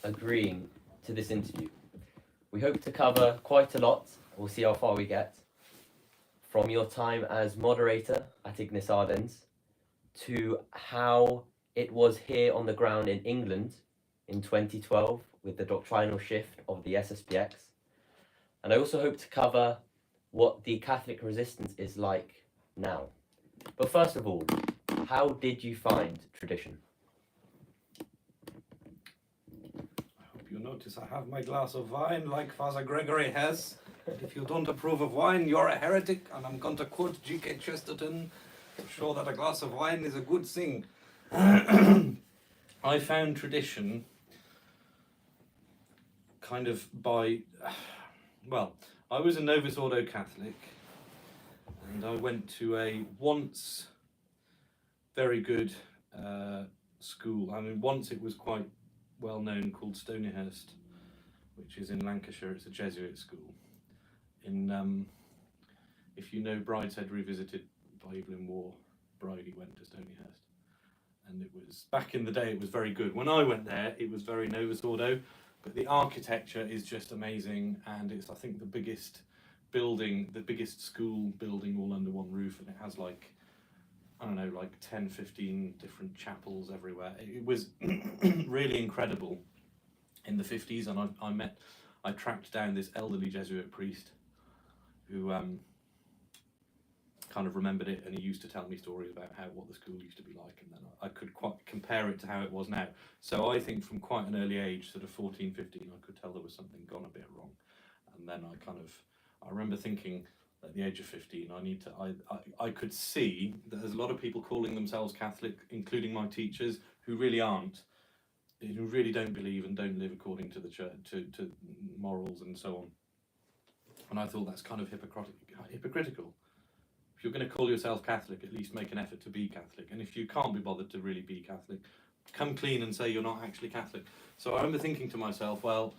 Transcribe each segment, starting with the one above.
agreeing to this interview. We hope to cover quite a lot. We'll see how far we get. From your time as moderator at Ignis Ardens to how it was here on the ground in England in 2012 with the doctrinal shift of the SSPX. And I also hope to cover what the Catholic resistance is like now. But first of all, how did you find tradition? I hope you notice I have my glass of wine like Father Gregory has. If you don't approve of wine, you're a heretic, and I'm going to quote G.K. Chesterton to show that a glass of wine is a good thing. I found tradition kind of by, well, I was a Novus Ordo Catholic, and I went to a once very good school. I mean, once it was quite well known, called Stonyhurst, which is in Lancashire. It's a Jesuit school. If you know Brideshead Revisited by Evelyn Waugh, Bridie went to Stonyhurst, and it was, back in the day, it was very good. When I went there, it was very Novus Ordo, but the architecture is just amazing, and it's, I think, the biggest building, the biggest school building all under one roof, and it has like, I don't know, like 10, 15 different chapels everywhere. It was really incredible in the 50s, and I tracked down this elderly Jesuit priest who kind of remembered it, and he used to tell me stories about what the school used to be like, and then I could quite compare it to how it was now. So I think from quite an early age, sort of 14, 15, I could tell there was something gone a bit wrong. And then I remember thinking at the age of 15, I could see that there's a lot of people calling themselves Catholic, including my teachers, who really aren't, who really don't believe and don't live according to the church, to morals and so on. And I thought that's kind of hypocritical. If you're going to call yourself Catholic, at least make an effort to be Catholic. And if you can't be bothered to really be Catholic, come clean and say you're not actually Catholic. So I remember thinking to myself, well,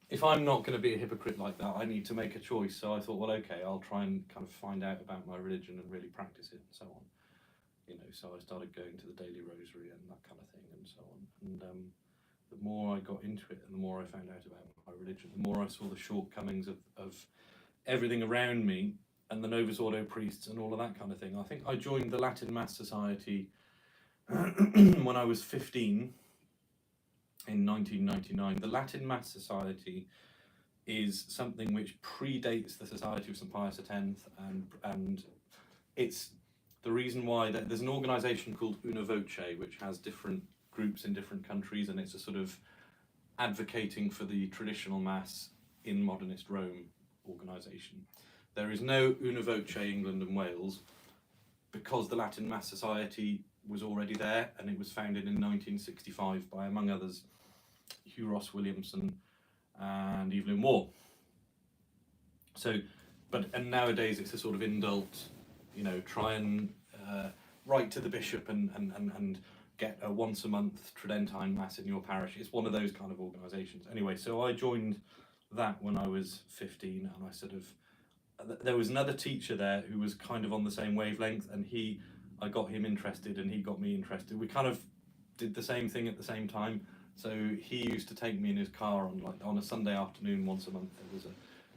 if I'm not going to be a hypocrite like that, I need to make a choice. So I thought, well, okay, I'll try and kind of find out about my religion and really practice it and so on. You know, so I started going to the daily rosary and that kind of thing and so on. And the more I got into it and the more I found out about my religion, the more I saw the shortcomings of everything around me and the Novus Ordo priests and all of that kind of thing. I think I joined the Latin Mass Society when I was 15 in 1999. The Latin Mass Society is something which predates the Society of St. Pius X, and it's the reason why there's an organisation called Una Voce, which has different groups in different countries, and it's a sort of advocating for the traditional Mass in modernist Rome organisation. There is no Una Voce England and Wales because the Latin Mass Society was already there, and it was founded in 1965 by, among others, Hewko, Williamson and Evelyn Waugh. So, and nowadays it's a sort of indult, you know, try and write to the bishop and get a once a month Tridentine Mass in your parish. It's one of those kind of organisations. Anyway, so I joined that when I was 15, and I sort of, there was another teacher there who was kind of on the same wavelength, and I got him interested and he got me interested. We kind of did the same thing at the same time. So he used to take me in his car on a Sunday afternoon once a month. There was a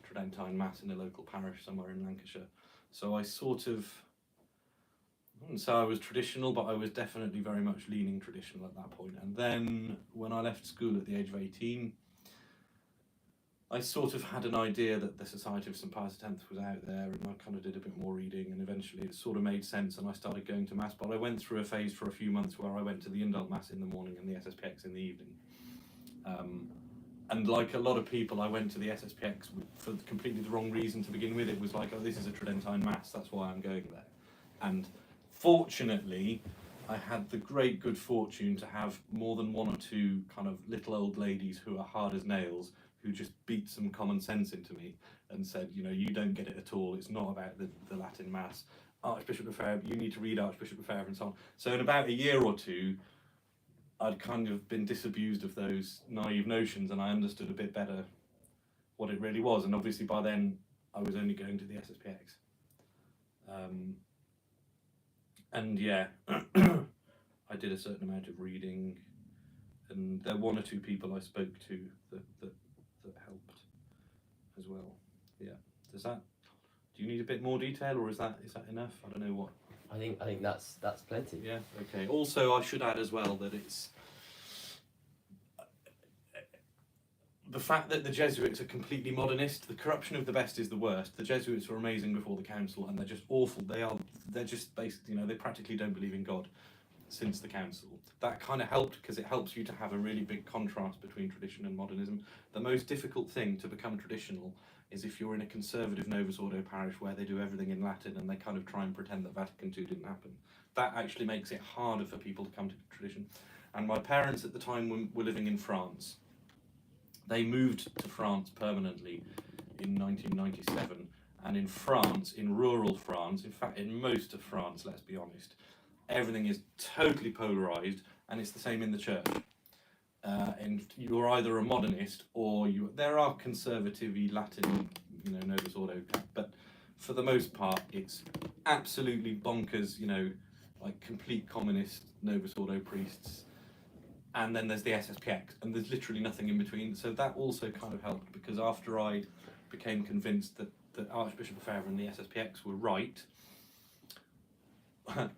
Tridentine Mass in a local parish somewhere in Lancashire. So I sort of, I wouldn't say I was traditional, but I was definitely very much leaning traditional at that point. And then when I left school at the age of 18, I sort of had an idea that the Society of St. Pius X was out there, and I kind of did a bit more reading, and eventually it sort of made sense, and I started going to Mass. But I went through a phase for a few months where I went to the indult Mass in the morning and the SSPX in the evening. And like a lot of people, I went to the SSPX for completely the wrong reason to begin with. It was like, oh, this is a Tridentine Mass, that's why I'm going there. And fortunately, I had the great good fortune to have more than one or two kind of little old ladies who are hard as nails, who just beat some common sense into me and said, you know, you don't get it at all. It's not about the Latin Mass. Archbishop Lefebvre, you need to read Archbishop Lefebvre and so on. So in about a year or two, I'd kind of been disabused of those naive notions, and I understood a bit better what it really was. And obviously by then, I was only going to the SSPX. And yeah, I did a certain amount of reading and there were one or two people I spoke to that helped as well. Yeah. Do you need a bit more detail, or is that enough? I don't know what. I think that's plenty. Yeah. Okay. Also, I should add as well that it's the fact that the Jesuits are completely modernist. The corruption of the best is the worst. The Jesuits were amazing before the council, and they're just awful. They're just basically, they practically don't believe in God since the council. That kind of helped because it helps you to have a really big contrast between tradition and modernism. The most difficult thing to become traditional is if you're in a conservative Novus Ordo parish where they do everything in Latin and they kind of try and pretend that Vatican II didn't happen. That actually makes it harder for people to come to tradition. And my parents at the time were living in France. They moved to France permanently in 1997, and in France, in rural France, in fact in most of France, let's be honest, everything is totally polarised, and it's the same in the church. And you're either a modernist or there are conservative-y Latin, Novus Ordo, but for the most part it's absolutely bonkers, like complete communist Novus Ordo priests. And then there's the SSPX, and there's literally nothing in between. So that also kind of helped, because after I became convinced that Archbishop Fr and the SSPX were right,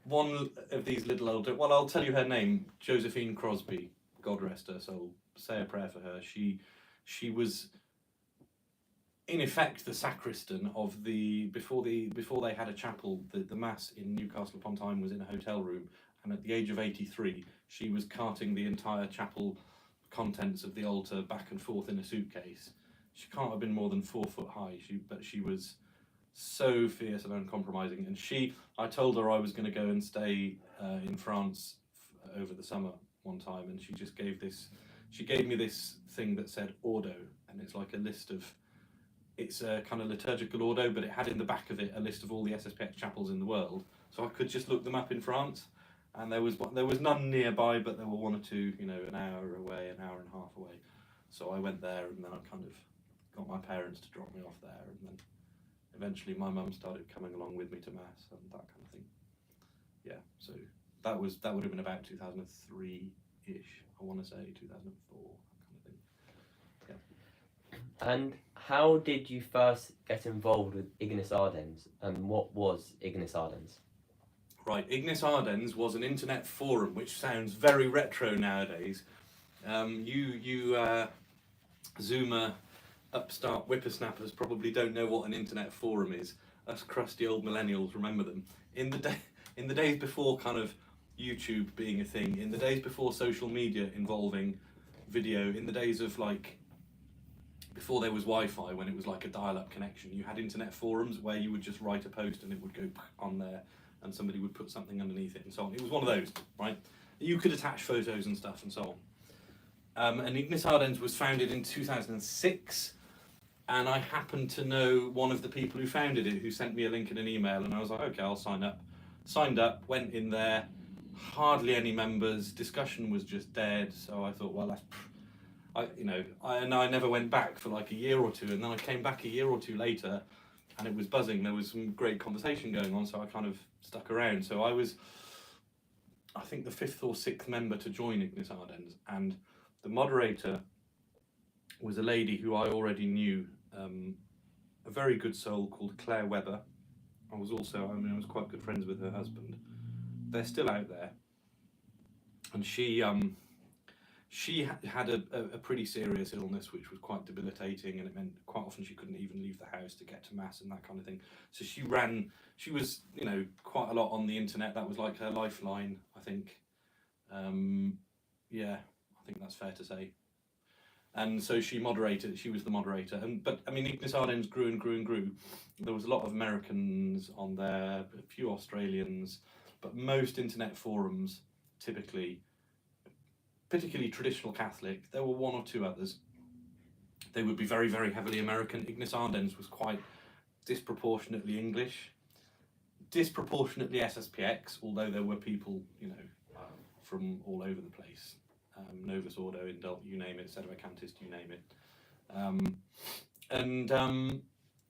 one of these little older, well, I'll tell you her name, Josephine Crosby, God rest her soul, say a prayer for her. She was in effect the sacristan of before they had a chapel. The mass in Newcastle upon Tyne was in a hotel room, and at the age of 83 she was carting the entire chapel contents of the altar back and forth in a suitcase. She can't have been more than 4 foot high, but she was so fierce and uncompromising. And I told her I was going to go and stay in France over the summer one time, and she gave me this thing that said Ordo, and it's like a list of, it's a kind of liturgical Ordo, but it had in the back of it a list of all the SSPX chapels in the world, so I could just look them up in France. And there was none nearby, but there were one or two, an hour away, an hour and a half away. So I went there, and then I kind of got my parents to drop me off there, and then eventually my mum started coming along with me to mass and that kind of thing. Yeah, so that would have been about 2003-ish. I want to say 2004, that kind of thing. Yeah. And how did you first get involved with Ignis Ardens, and what was Ignis Ardens? Right, Ignis Ardens was an internet forum, which sounds very retro nowadays. You Zoomer upstart whippersnappers probably don't know what an internet forum is. Us crusty old millennials remember them. In the days before kind of YouTube being a thing, in the days before social media involving video, in the days of before there was Wi-Fi, when it was like a dial-up connection, you had internet forums where you would just write a post and it would go on there, and somebody would put something underneath it and so on. It was one of those, right? You could attach photos and stuff and so on. And Ignis Ardens was founded in 2006, and I happened to know one of the people who founded it, who sent me a link in an email, and I was like, okay, I'll sign up. Signed up, went in there, hardly any members, discussion was just dead, so I thought, well, I never went back for like a year or two, and then I came back a year or two later, and it was buzzing. There was some great conversation going on, so I kind of stuck around. So I was, I think, the 5th or 6th member to join Ignis Ardens, and the moderator was a lady who I already knew, a very good soul called Claire Webber. I was quite good friends with her husband. They're still out there, and she had a pretty serious illness which was quite debilitating, and it meant quite often she couldn't even leave the house to get to mass and that kind of thing. So she was quite a lot on the internet. That was like her lifeline, I think. Yeah, I think that's fair to say. And so she was the moderator. But Ignis Ardens grew and grew and grew. There was a lot of Americans on there, a few Australians, but most internet forums, typically, particularly traditional Catholic, there were one or two others. They would be very, very heavily American. Ignis Ardens was quite disproportionately English, disproportionately SSPX, although there were people, from all over the place. Novus Ordo, Indult, you name it, Sedevacantist, you name it.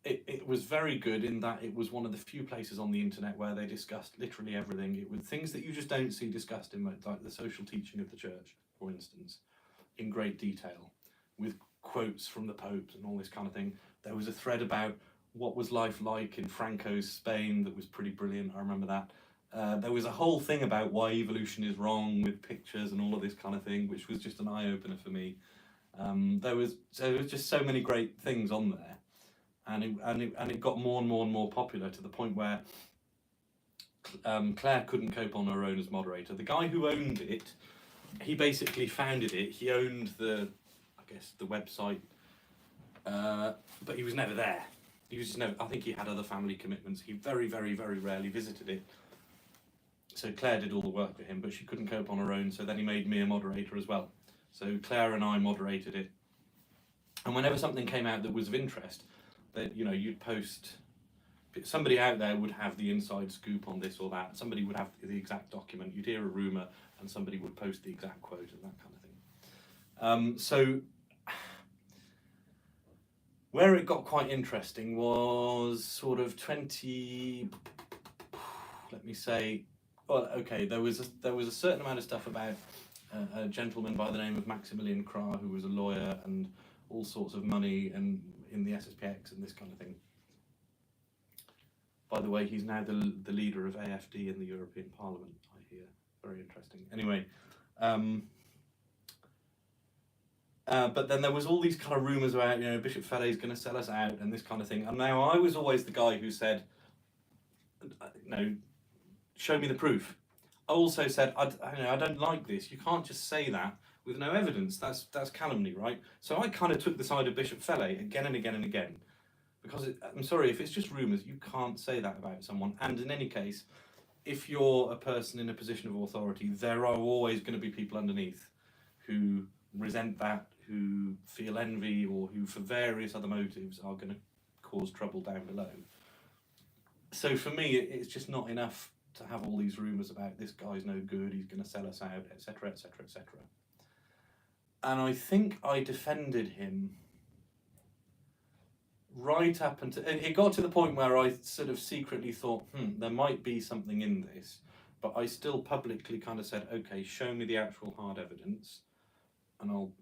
It was very good in that it was one of the few places on the internet where they discussed literally everything. It was things that you just don't see discussed in like the social teaching of the church, for instance. in great detail, with quotes from the Pope and all this kind of thing. There was a thread about what was life like in Franco's Spain that was pretty brilliant. I remember that. There was a whole thing about why evolution is wrong with pictures and all of this kind of thing, which was just an eye-opener for me. There was just so many great things on there, and it got more and more and more popular, to the point where Claire couldn't cope on her own as moderator. The guy who owned it, he basically founded it. He owned the website, but he was never there. He was just never. I think he had other family commitments. He very, very, very rarely visited it. So Claire did all the work for him, but she couldn't cope on her own. So then he made me a moderator as well. So Claire and I moderated it. And whenever something came out that was of interest, that you'd post. Somebody out there would have the inside scoop on this or that. Somebody would have the exact document. You'd hear a rumor, and somebody would post the exact quote and that kind of thing. So where it got quite interesting was sort of 20. Let me say. Well, okay. There was a certain amount of stuff about a gentleman by the name of Maximilian Krah, who was a lawyer and all sorts of money and in the SSPX and this kind of thing. By the way, he's now the leader of AFD in the European Parliament, I hear. Very interesting. Anyway, but then there was all these kind of rumours about, Bishop Fellay's going to sell us out and this kind of thing. And now I was always the guy who said, show me the proof. I also said, I don't like this. You can't just say that with no evidence. That's calumny, right? So I kind of took the side of Bishop Fellay again and again and again. Because I'm sorry, if it's just rumours, you can't say that about someone. And in any case, if you're a person in a position of authority, there are always going to be people underneath who resent that, who feel envy, or who, for various other motives, are going to cause trouble down below. So for me, it's just not enough to have all these rumours about this guy's no good, he's going to sell us out, etc., etc., etc. And I think I defended him right up until it got to the point where I sort of secretly thought, there might be something in this, but I still publicly kind of said, okay, show me the actual hard evidence, and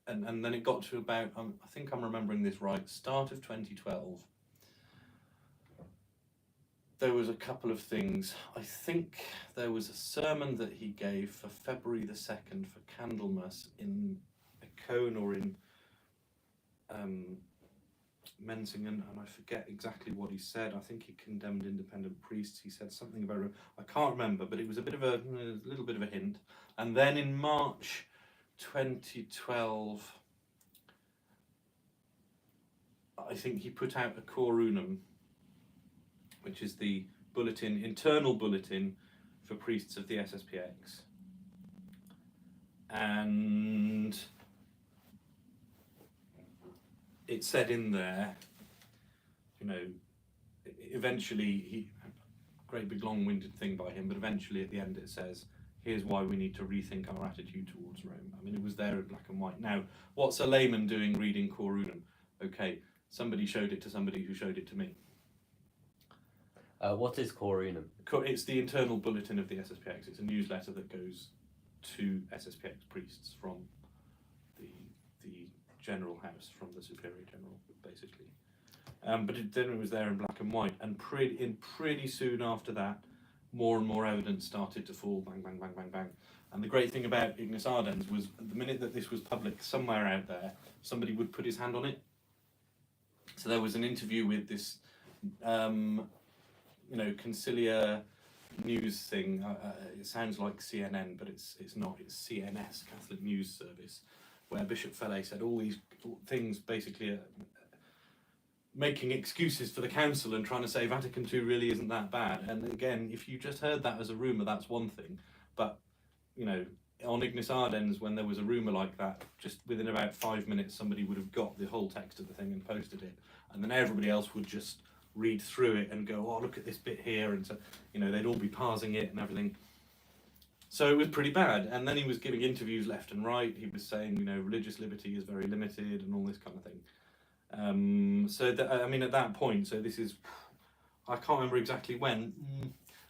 and then it got to about, I think I'm remembering this right, start of 2012. There was a couple of things. I think there was a sermon that he gave for February the 2nd for Candlemas in Econe or in Mensingen, and I forget exactly what he said. I think he condemned independent priests. He said something about it. I can't remember, but it was a little bit of a hint. And then in March 2012, I think he put out a Cor Unum, which is the internal bulletin for priests of the SSPX. And it said in there, eventually, great big long-winded thing by him, but eventually at the end it says, here's why we need to rethink our attitude towards Rome. I mean, it was there in black and white. Now, what's a layman doing reading Cor Unum? Okay, somebody showed it to somebody who showed it to me. What is Cor Unum? It's the internal bulletin of the SSPX. It's a newsletter that goes to SSPX priests from the General House, from the Superior General, basically. But then it was there in black and white, and pretty soon after that, more and more evidence started to fall, bang, bang, bang, bang, bang. And the great thing about Ignis Ardens was, the minute that this was public, somewhere out there, somebody would put his hand on it. So there was an interview with this, Concilia news thing. It sounds like CNN, but it's not. It's CNS, Catholic News Service, where Bishop Fellay said all these things, basically making excuses for the council and trying to say Vatican II really isn't that bad. And again, if you just heard that as a rumour, that's one thing. But, on Ignis Ardens, when there was a rumour like that, just within about 5 minutes, somebody would have got the whole text of the thing and posted it. And then everybody else would just read through it and go, oh, look at this bit here. And so, they'd all be parsing it and everything. So it was pretty bad. And then he was giving interviews left and right. He was saying, religious liberty is very limited and all this kind of thing. At that point, so this is, I can't remember exactly when,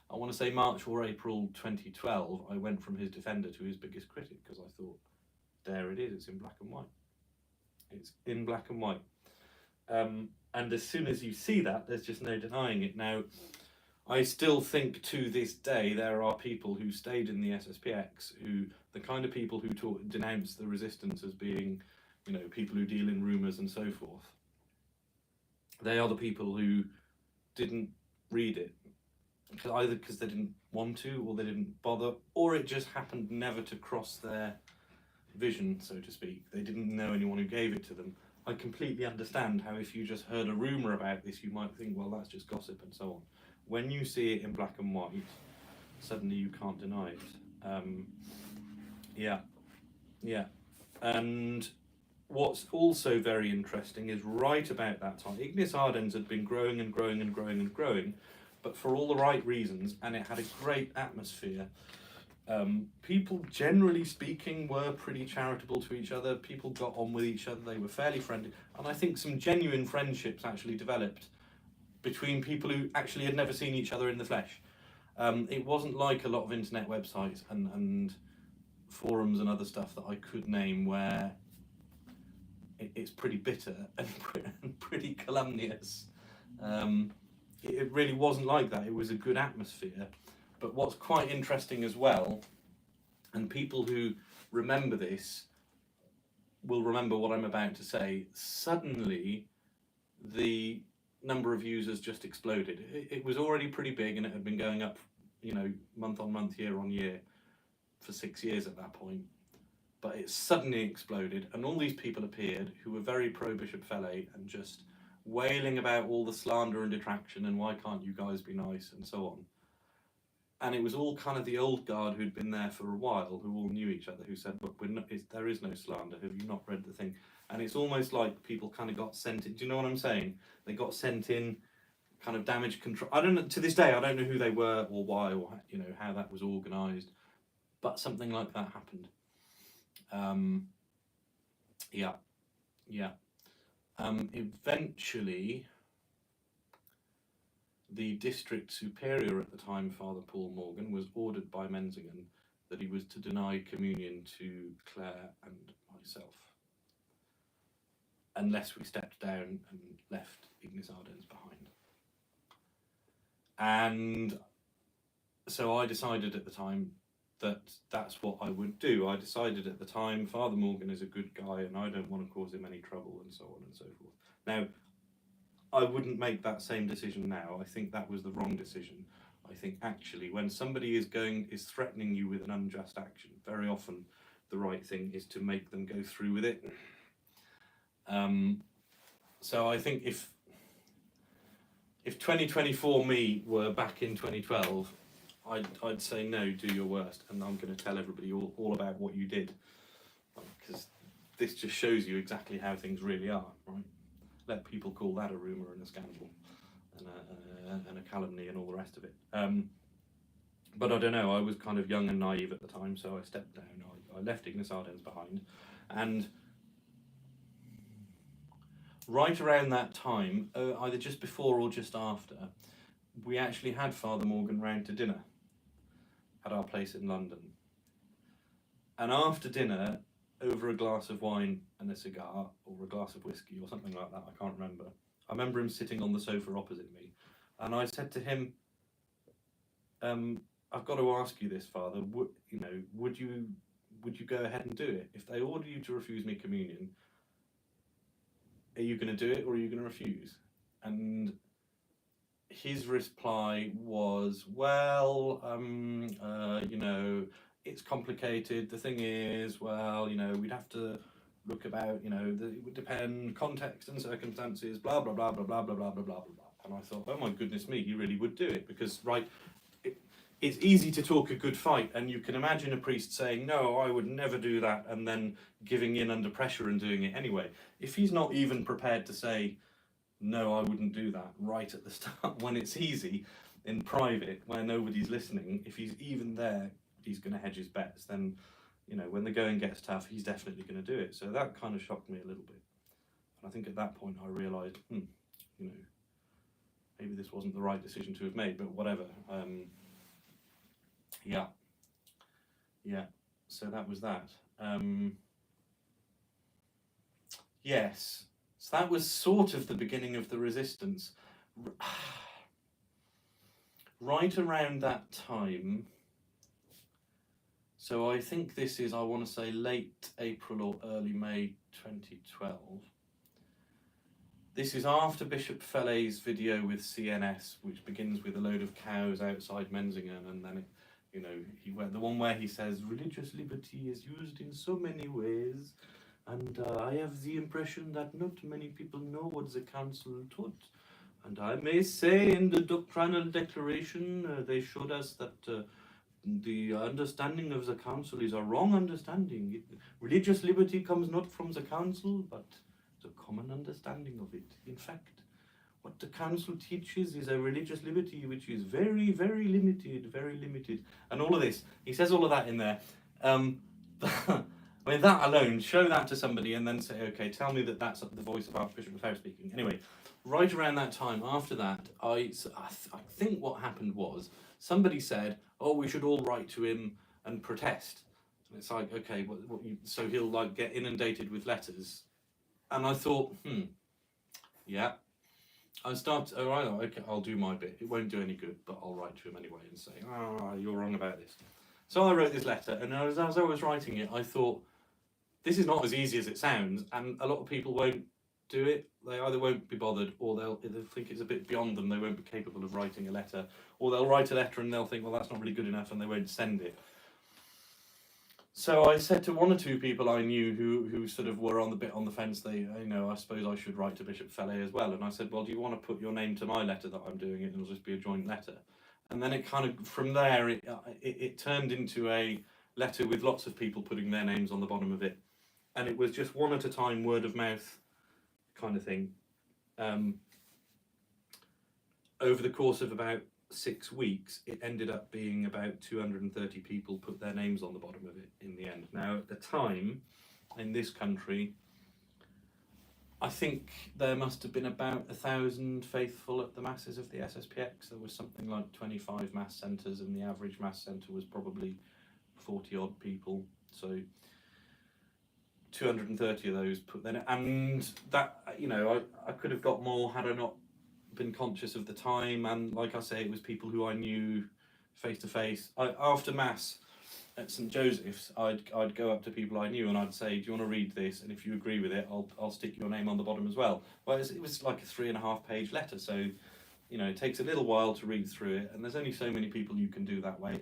I want to say March or April 2012, I went from his defender to his biggest critic, because I thought, there it is. It's in black and white. It's in black and white. And as soon as you see that, there's just no denying it. Now, I still think to this day there are people who stayed in the SSPX, who the kind of people who denounce the resistance as being, you know, people who deal in rumours and so forth. They are the people who didn't read it, either because they didn't want to, or they didn't bother, or it just happened never to cross their vision, so to speak. They didn't know anyone who gave it to them. I completely understand how if you just heard a rumour about this, you might think, well, that's just gossip and so on. When you see it in black and white, suddenly you can't deny it. Yeah. And what's also very interesting is right about that time, Ignis Ardens had been growing and growing and growing and growing, but for all the right reasons, and it had a great atmosphere. People, generally speaking, were pretty charitable to each other. People got on with each other. They were fairly friendly. And I think some genuine friendships actually developed between people who actually had never seen each other in the flesh. It wasn't like a lot of internet websites and forums and other stuff that I could name where it's pretty bitter and pretty calumnious. It really wasn't like that. It was a good atmosphere. But what's quite interesting as well, and people who remember this will remember what I'm about to say, suddenly the number of users just exploded. It was already pretty big, and it had been going up, you know, month on month, year on year for 6 years at that point. But it suddenly exploded, and all these people appeared who were very pro-Bishop Fellay and just wailing about all the slander and detraction and why can't you guys be nice and so on. And it was all kind of the old guard who'd been there for a while, who all knew each other, who said, look, there is no slander, have you not read the thing? And it's almost like people kind of got sent in, do you know what I'm saying? They got sent in, kind of damage control. I don't know, to this day, I don't know who they were or why, or, you know, how that was organised, but something like that happened. Eventually, the district superior at the time, Father Paul Morgan, was ordered by Menzingen that he was to deny communion to Claire and myself, unless we stepped down and left Ignis Ardens behind. And so I decided at the time that that's what I would do. I decided at the time, Father Morgan is a good guy and I don't want to cause him any trouble and so on and so forth. Now, I wouldn't make that same decision now. I think that was the wrong decision. I think actually when somebody is threatening you with an unjust action, very often the right thing is to make them go through with it. So I think if 2024 me were back in 2012, I'd say no, do your worst, and I'm going to tell everybody all about what you did, because this just shows you exactly how things really are, right? Let people call that a rumour and a scandal and a calumny and all the rest of it. But I don't know, I was kind of young and naive at the time, so I stepped down. I left Ignis Ardens behind, and right around that time, either just before or just after, we actually had Father Morgan round to dinner at our place in London. And after dinner, over a glass of wine and a cigar, or a glass of whiskey, or something like that, I can't remember. I remember him sitting on the sofa opposite me, and I said to him, I've got to ask you this, Father, would you go ahead and do it? If they order you to refuse me communion, are you going to do it or are you going to refuse? And his reply was, well, it's complicated. The thing is, well, we'd have to look about, it would depend, context and circumstances, blah, blah, blah, blah, blah, blah, blah, blah, blah, blah. And I thought, oh my goodness me, he really would do it, because, right, it's easy to talk a good fight, and you can imagine a priest saying, no, I would never do that, and then giving in under pressure and doing it anyway. If he's not even prepared to say, no, I wouldn't do that right at the start, when it's easy, in private, where nobody's listening, if he's even there, he's going to hedge his bets, then, when the going gets tough, he's definitely going to do it. So that kind of shocked me a little bit. And I think at that point I realised, maybe this wasn't the right decision to have made, but whatever. So that was that. Yes. So that was sort of the beginning of the resistance. Right around that time, so I think this is, I want to say, late April or early May 2012. This is after Bishop Fellay's video with CNS, which begins with a load of cows outside Menzingen, and then he went the one where he says religious liberty is used in so many ways, and I have the impression that not many people know what the council taught. And I may say in the Doctrinal Declaration, they showed us that the understanding of the council is a wrong understanding. Religious liberty comes not from the council, but the common understanding of it. In fact, what the council teaches is a religious liberty which is very, very limited, and all of this. He says all of that in there. I mean, that alone, show that to somebody and then say, okay, tell me that that's the voice of Archbishop Fr speaking. Anyway, right around that time, after that, I think what happened was somebody said, oh, we should all write to him and protest. And it's like, okay, so he'll like get inundated with letters. And I thought, yeah. I start, oh, right, okay, I'll do my bit. It won't do any good, but I'll write to him anyway and say, you're wrong about this. So I wrote this letter, and as I was writing it, I thought, this is not as easy as it sounds, and a lot of people won't do it. They either won't be bothered, or they'll think it's a bit beyond them. They won't be capable of writing a letter, or they'll write a letter and they'll think, well, that's not really good enough, and they won't send it. So I said to one or two people I knew who sort of were on the fence. I suppose I should write to Bishop Fellay as well. And I said, well, do you want to put your name to my letter that I'm doing? It'll just be a joint letter. And then it kind of, from there, it turned into a letter with lots of people putting their names on the bottom of it. And it was just one at a time, word of mouth kind of thing. Over the course of about 6 weeks, it ended up being about 230 people put their names on the bottom of it in the end. Now, at the time, in this country, I think there must have been about 1,000 faithful at the masses of the SSPX. There was something like 25 mass centres, and the average mass centre was probably 40 odd people. So 230 of those put their, and that, I could have got more had I not been conscious of the time. And like I say, it was people who I knew face to face. After mass at St Joseph's, I'd go up to people I knew and I'd say, do you want to read this, and if you agree with it, I'll stick your name on the bottom as well. Well, it was like a 3.5 page letter, so it takes a little while to read through it, and there's only so many people you can do that way.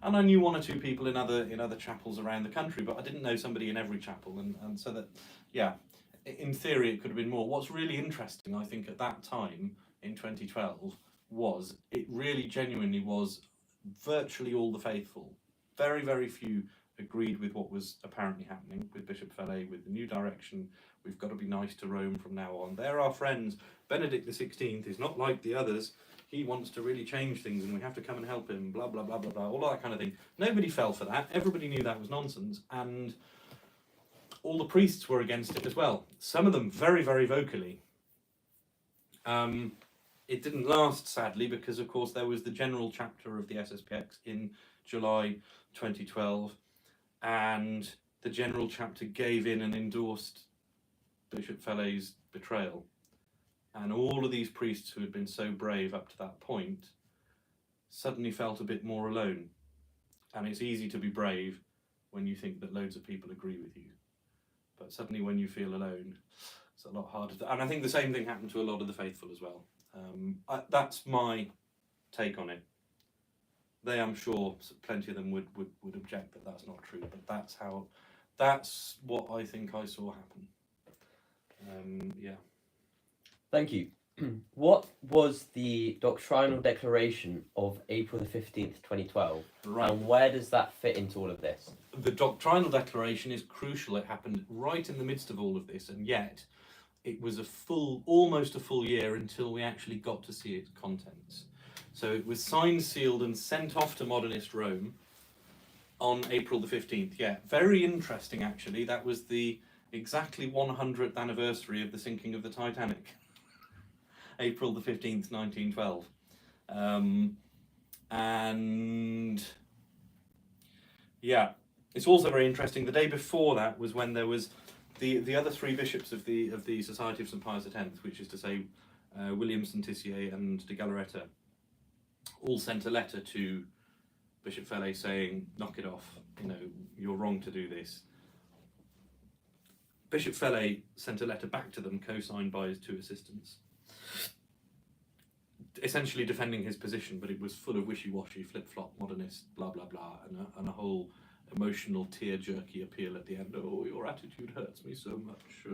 And I knew one or two people in other chapels around the country, but I didn't know somebody in every chapel, and so that, yeah, in theory it could have been more. What's really interesting, I think, at that time in 2012 was it really genuinely was virtually all the faithful. Very, very few agreed with what was apparently happening with Bishop Fellay, with the new direction. We've got to be nice to Rome from now on. They're our friends. Benedict XVI is not like the others. He wants to really change things and we have to come and help him, blah, blah, blah, blah, blah, all that kind of thing. Nobody fell for that. Everybody knew that was nonsense. And all the priests were against it as well. Some of them very, very vocally. It didn't last, sadly, because, of course, there was the general chapter of the SSPX in July 2012, and the general chapter gave in and endorsed Bishop Fellay's betrayal. And all of these priests who had been so brave up to that point suddenly felt a bit more alone. And it's easy to be brave when you think that loads of people agree with you. But suddenly when you feel alone, it's a lot harder. And I think the same thing happened to a lot of the faithful as well. That's my take on it. I'm sure plenty of them would object that that's not true, but that's what I think I saw happen. Yeah. Thank you. What was the Doctrinal Declaration of April the 15th, 2012? Right. And where does that fit into all of this? The Doctrinal Declaration is crucial. It happened right in the midst of all of this, and yet it was almost a full year until we actually got to see its contents. So it was signed, sealed, and sent off to modernist Rome on April the 15th. Yeah, very interesting, actually. That was the exactly 100th anniversary of the sinking of the Titanic. April the 15th, 1912. And yeah, it's also very interesting. The day before that was when there was the other three bishops of the Society of St Pius X, which is to say Williamson, Tissier, and de Galarreta, all sent a letter to Bishop Fellay saying, "Knock it off. You know, you're wrong to do this." Bishop Fellay sent a letter back to them, co-signed by his two assistants, essentially defending his position, but it was full of wishy-washy, flip-flop, modernist, blah blah blah, and a whole emotional, tear-jerky appeal at the end. "Oh, your attitude hurts me so much."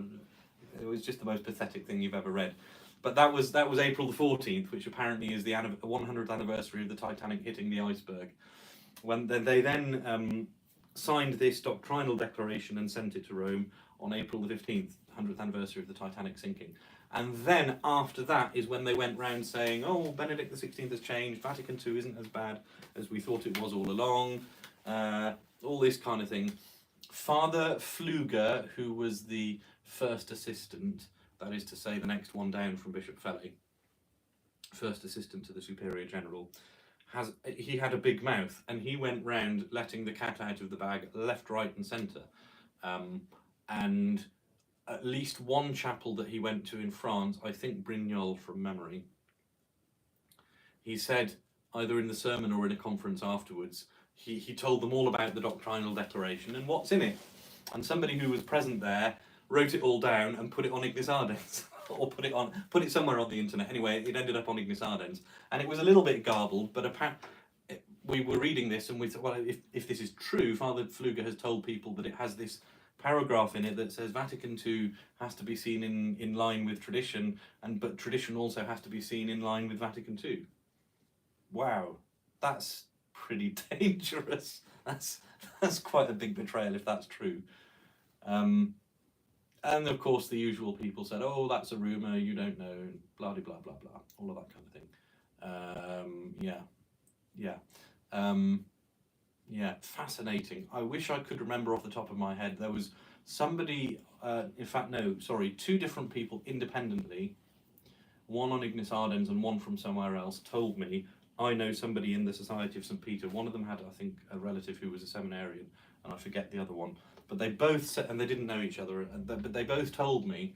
It was just the most pathetic thing you've ever read. But that was April the 14th, which apparently is the 100th anniversary of the Titanic hitting the iceberg. When they then signed this doctrinal declaration and sent it to Rome on April the 15th, 100th anniversary of the Titanic sinking. And then after that is when they went round saying, "Oh, Benedict XVI has changed, Vatican II isn't as bad as we thought it was all along," all this kind of thing. Father Pfluger, who was the first assistant, that is to say the next one down from Bishop Fellay, first assistant to the Superior General, he had a big mouth, and he went round letting the cat out of the bag left, right and centre. And at least one chapel that he went to in France, I think Brignoles from memory, he said, either in the sermon or in a conference afterwards, he told them all about the doctrinal declaration and what's in it. And somebody who was present there wrote it all down and put it on Ignis Ardens, or put it somewhere on the internet. Anyway, it ended up on Ignis Ardens, and it was a little bit garbled, but we were reading this and we thought, well, if this is true, Father Pfluger has told people that it has this paragraph in it that says Vatican II has to be seen in line with tradition, but tradition also has to be seen in line with Vatican II. Wow, that's pretty dangerous. That's quite a big betrayal if that's true. And of course the usual people said, "Oh, that's a rumour, you don't know," blah blah blah blah blah, all of that kind of thing. Yeah, fascinating. I wish I could remember off the top of my head. There was somebody, in fact, no, sorry, two different people independently, one on Ignis Ardens and one from somewhere else, told me, "I know somebody in the Society of St Peter." One of them had, I think, a relative who was a seminarian, and I forget the other one. But they both said, and they didn't know each other, but they both told me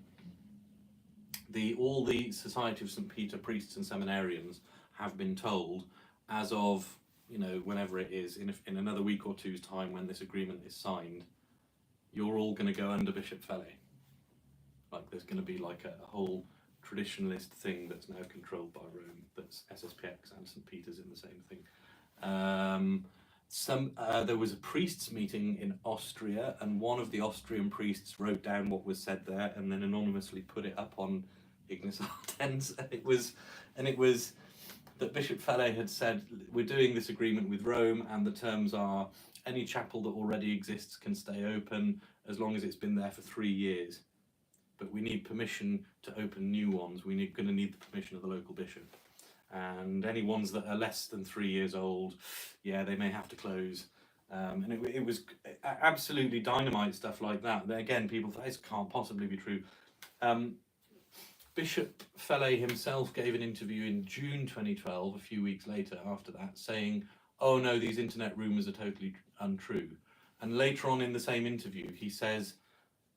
all the Society of St Peter priests and seminarians have been told, as of, you know, whenever it is, in another week or two's time when this agreement is signed, you're all going to go under Bishop Fellay. Like there's going to be like a whole traditionalist thing that's now controlled by Rome, that's SSPX and St Peter's in the same thing. There was a priests' meeting in Austria, and one of the Austrian priests wrote down what was said there and then anonymously put it up on Ignis Ardens, and it was that Bishop Fellay had said, "We're doing this agreement with Rome, and the terms are any chapel that already exists can stay open as long as it's been there for 3 years. But we need permission to open new ones. We're going to need the permission of the local bishop. And any ones that are less than 3 years old, yeah, they may have to close." And it was absolutely dynamite stuff like that. But again, people thought, this can't possibly be true. Bishop Fellay himself gave an interview in June 2012, a few weeks later after that, saying, "Oh no, these internet rumours are totally untrue." And later on in the same interview, he says,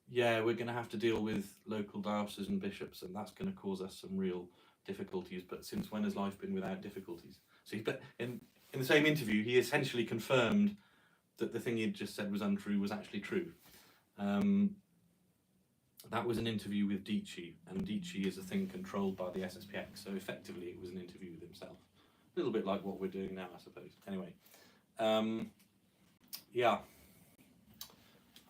"Yeah, we're going to have to deal with local diocesan bishops, and that's going to cause us some real difficulties, but since when has life been without difficulties?" So in the same interview, he essentially confirmed that the thing he'd just said was untrue was actually true. That was an interview with Dici, and Dici is a thing controlled by the SSPX, so effectively it was an interview with himself. A little bit like what we're doing now, I suppose. Anyway, yeah.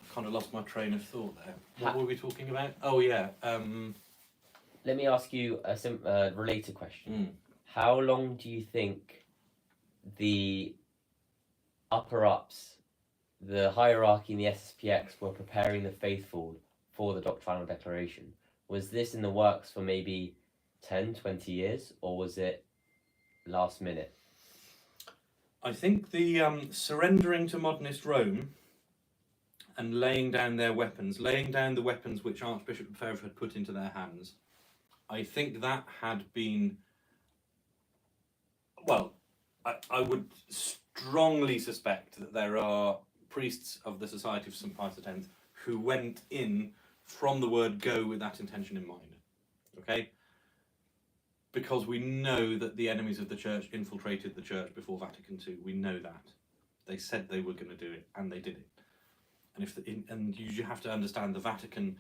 I kind of lost my train of thought there. What were we talking about? Oh yeah. Let me ask you a related question. How long do you think the upper-ups, the hierarchy in the SSPX, were preparing the faithful for the doctrinal declaration? Was this in the works for maybe 10, 20 years, or was it last minute? I think the surrendering to modernist Rome and laying down their weapons, laying down the weapons which Archbishop Lefebvre had put into their hands, I think that had been, well, I would strongly suspect that there are priests of the Society of St Pius X who went in from the word go with that intention in mind. Okay? Because we know that the enemies of the church infiltrated the church before Vatican II. We know that. They said they were going to do it, and they did it. And you have to understand the Vatican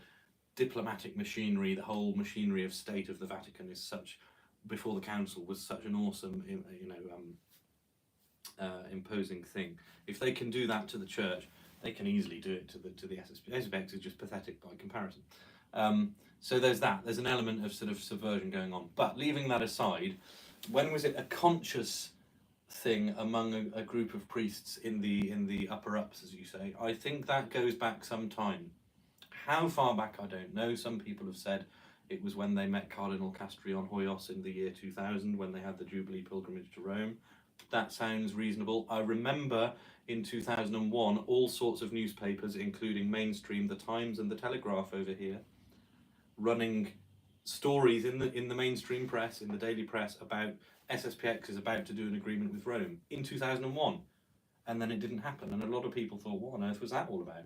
diplomatic machinery, the whole machinery of state of the Vatican is such, before the council, was such an awesome, imposing thing. If they can do that to the church, they can easily do it to the SSPX. SSPX is just pathetic by comparison. So there's that. There's an element of sort of subversion going on. But leaving that aside, when was it a conscious thing among a group of priests in the upper ups, as you say? I think that goes back some time. How far back, I don't know. Some people have said it was when they met Cardinal Castrion Hoyos in the year 2000, when they had the Jubilee pilgrimage to Rome. That sounds reasonable. I remember in 2001, all sorts of newspapers, including mainstream, the Times and the Telegraph over here, running stories in the mainstream press, in the daily press, about SSPX is about to do an agreement with Rome in 2001. And then it didn't happen. And a lot of people thought, what on earth was that all about?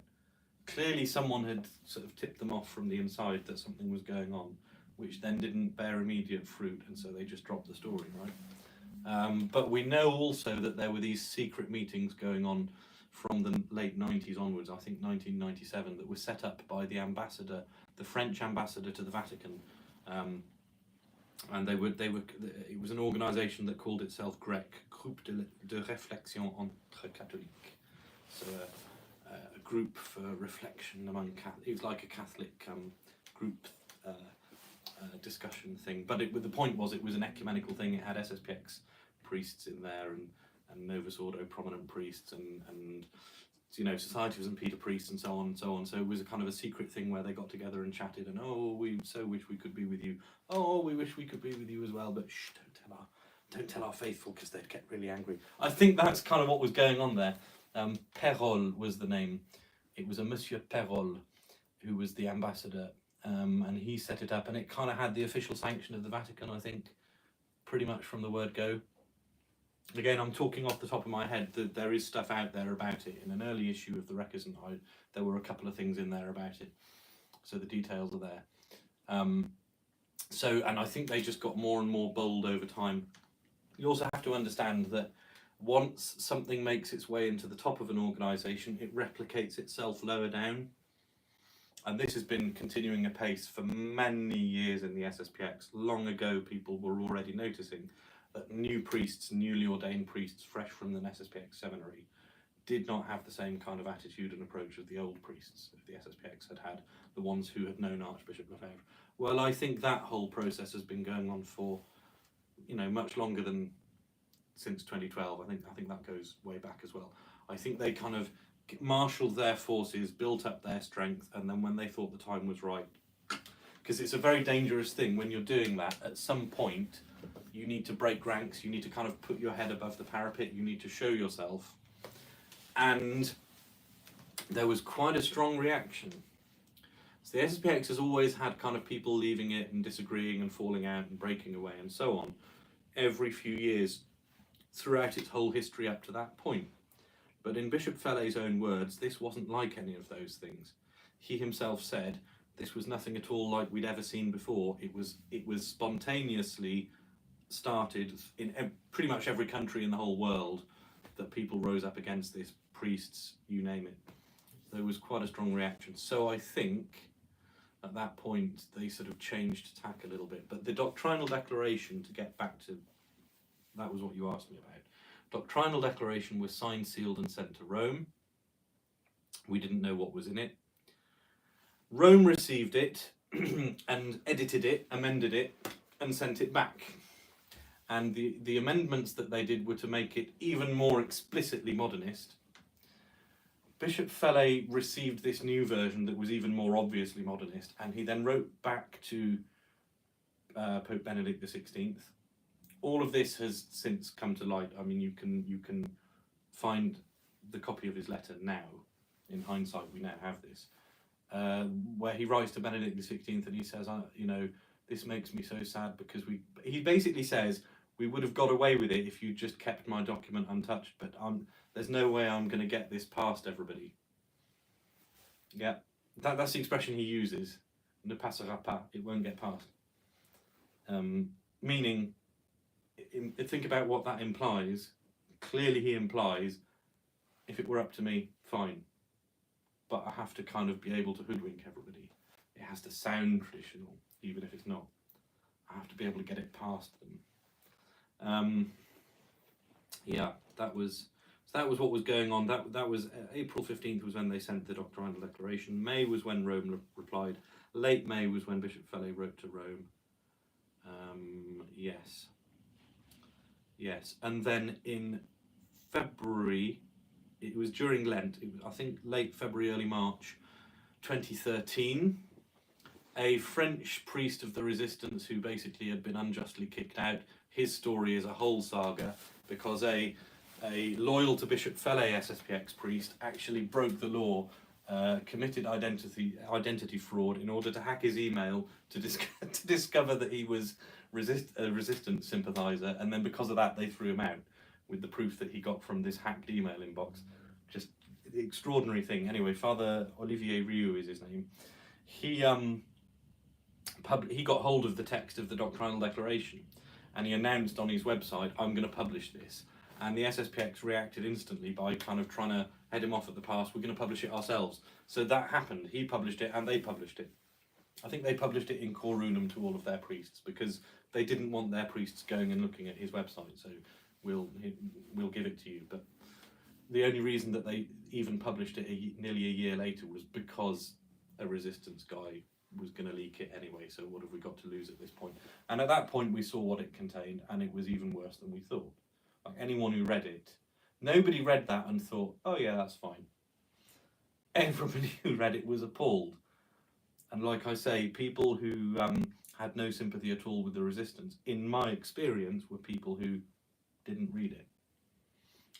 Clearly someone had sort of tipped them off from the inside that something was going on, which then didn't bear immediate fruit, and so they just dropped the story, right? But we know also that there were these secret meetings going on from the late 90s onwards, I think 1997, that were set up by the ambassador, the French ambassador to the Vatican, and they were. It was an organisation that called itself GREC, Groupe de Réflexion entre Catholiques. So a group for reflection among Catholics. It was like a Catholic group discussion thing. But the point was, it was an ecumenical thing. It had SSPX priests in there and Novus Ordo prominent priests and Society of St. Peter priests and so on and so on. So it was a kind of a secret thing where they got together and chatted and, oh, we so wish we could be with you. Oh, we wish we could be with you as well, but shh, don't tell our faithful, because they'd get really angry. I think that's kind of what was going on there. Perrol was the name. It was a Monsieur Perrol who was the ambassador, and he set it up, and it kind of had the official sanction of the Vatican, I think, pretty much from the word go. Again, I'm talking off the top of my head. There is stuff out there about it. In an early issue of the Recusant, there were a couple of things in there about it, so the details are there. And I think they just got more and more bold over time. You also have to understand that once something makes its way into the top of an organisation, it replicates itself lower down. And this has been continuing apace for many years in the SSPX. Long ago, people were already noticing that new priests, newly ordained priests, fresh from the SSPX seminary, did not have the same kind of attitude and approach as the old priests of the SSPX had, the ones who had known Archbishop Lefebvre. Well, I think that whole process has been going on for, much longer than since 2012. I think that goes way back as well. I think they kind of marshalled their forces, built up their strength, and then when they thought the time was right, because it's a very dangerous thing when you're doing that, at some point you need to break ranks, you need to kind of put your head above the parapet, you need to show yourself. And there was quite a strong reaction. So the SSPX has always had kind of people leaving it and disagreeing and falling out and breaking away and so on every few years throughout its whole history up to that point. But in Bishop Fellay's own words, this wasn't like any of those things. He himself said this was nothing at all like we'd ever seen before. It was spontaneously started in pretty much every country in the whole world, that people rose up against this, priests, you name it. There was quite a strong reaction. So I think at that point they sort of changed tack a little bit. But the Doctrinal Declaration, to get back to, that was what you asked me about. Doctrinal Declaration was signed, sealed and sent to Rome. We didn't know what was in it. Rome received it and edited it, amended it and sent it back. And the amendments that they did were to make it even more explicitly modernist. Bishop Fellay received this new version that was even more obviously modernist, and he then wrote back to Pope Benedict XVI. All of this has since come to light. I mean, you can find the copy of his letter now. In hindsight, we now have this, where he writes to Benedict XVI and he says, this makes me so sad because he basically says, we would have got away with it if you just kept my document untouched, but there's no way I'm going to get this past everybody. Yeah, That's the expression he uses. Ne passera pas. It won't get past. Meaning, think about what that implies. Clearly, he implies, if it were up to me, fine. But I have to kind of be able to hoodwink everybody. It has to sound traditional, even if it's not. I have to be able to get it past them. Yeah, that was what was going on. That was April 15th was when they sent the Doctrinal Declaration. May was when Rome replied. Late May was when Bishop Felley wrote to Rome. Yes, and then in February, it was during Lent. It was, I think, late February, early March, 2013. A French priest of the resistance who basically had been unjustly kicked out. His story is a whole saga because a loyal to Bishop Felley SSPX priest actually broke the law, committed identity fraud in order to hack his email to discover that he was a resistance sympathiser, and then because of that they threw him out with the proof that he got from this hacked email inbox. Just the extraordinary thing. Anyway, Father Olivier Rioux is his name. He got hold of the text of the Doctrinal Declaration, and he announced on his website, "I'm going to publish this." And the SSPX reacted instantly by kind of trying to head him off at the pass. "We're going to publish it ourselves." So that happened. He published it, and they published it. I think they published it in Corunum to all of their priests because they didn't want their priests going and looking at his website. So we'll give it to you. But the only reason that they even published it nearly a year later was because a resistance guy was going to leak it anyway. So what have we got to lose at this point? And at that point, we saw what it contained, and it was even worse than we thought. Like anyone who read it, nobody read that and thought, "Oh yeah, that's fine." Everybody who read it was appalled. And like I say, people who had no sympathy at all with the resistance, in my experience, were people who didn't read it.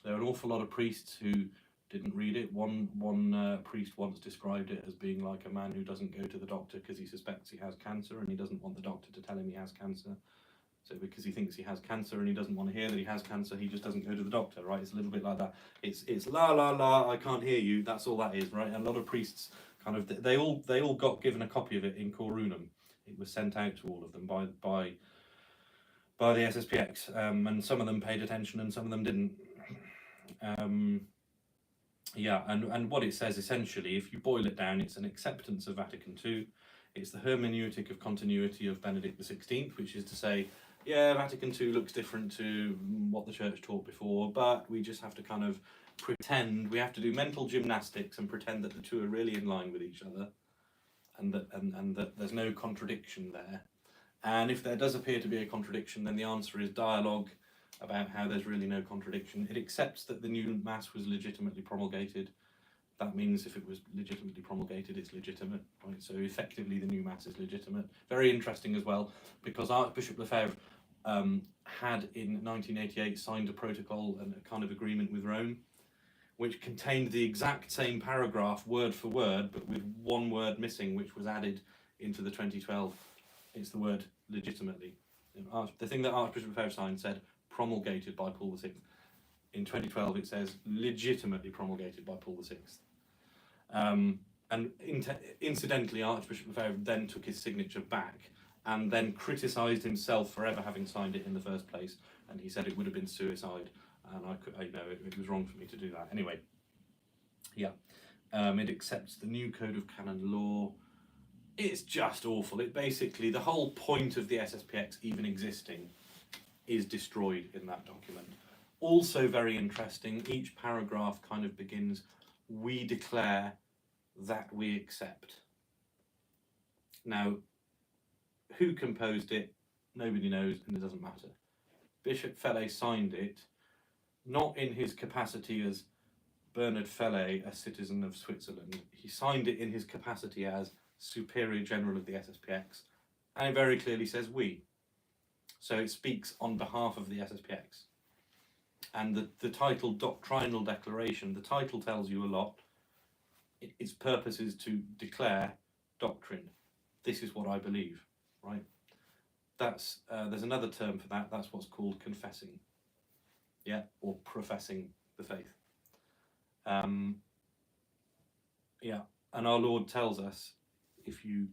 There are an awful lot of priests who didn't read it. One priest once described it as being like a man who doesn't go to the doctor because he suspects he has cancer and he doesn't want the doctor to tell him he has cancer. So because he thinks he has cancer and he doesn't want to hear that he has cancer, he just doesn't go to the doctor, right? It's a little bit like that. It's la la la, I can't hear you. That's all that is, right? And a lot of priests kind of they all got given a copy of it in Corunum. It was sent out to all of them by the SSPX, and some of them paid attention and some of them didn't. Yeah, and what it says essentially, if you boil it down, it's an acceptance of Vatican II. It's the hermeneutic of continuity of Benedict XVI, which is to say, yeah, Vatican II looks different to what the church taught before, but we just have to kind of pretend, we have to do mental gymnastics and pretend that the two are really in line with each other, and that there's no contradiction there. And if there does appear to be a contradiction, then the answer is dialogue about how there's really no contradiction. It accepts that the new Mass was legitimately promulgated. That means if it was legitimately promulgated, it's legitimate, right? So effectively the new Mass is legitimate. Very interesting as well, because Archbishop Lefebvre had in 1988 signed a protocol and a kind of agreement with Rome, which contained the exact same paragraph word for word, but with one word missing, which was added into the 2012. It's the word legitimately. The thing that Archbishop Lefebvre signed said promulgated by Paul VI. In 2012 it says legitimately promulgated by Paul VI. And incidentally, Archbishop Lefebvre then took his signature back and then criticised himself for ever having signed it in the first place, and he said it would have been suicide, and I know it was wrong for me to do that. Anyway, yeah, it accepts the new Code of Canon Law. It's just awful. It basically, the whole point of the SSPX even existing is destroyed in that document. Also very interesting, each paragraph kind of begins, "We declare that we accept." Now, who composed it? Nobody knows, and it doesn't matter. Bishop Felley signed it, not in his capacity as Bernard Felley, a citizen of Switzerland. He signed it in his capacity as Superior General of the SSPX, and it very clearly says "we." So it speaks on behalf of the SSPX. And the title Doctrinal Declaration, the title tells you a lot. Its purpose is to declare doctrine. This is what I believe, right? That's there's another term for that. That's what's called confessing, yeah, or professing the faith. Yeah, And our Lord tells us, if you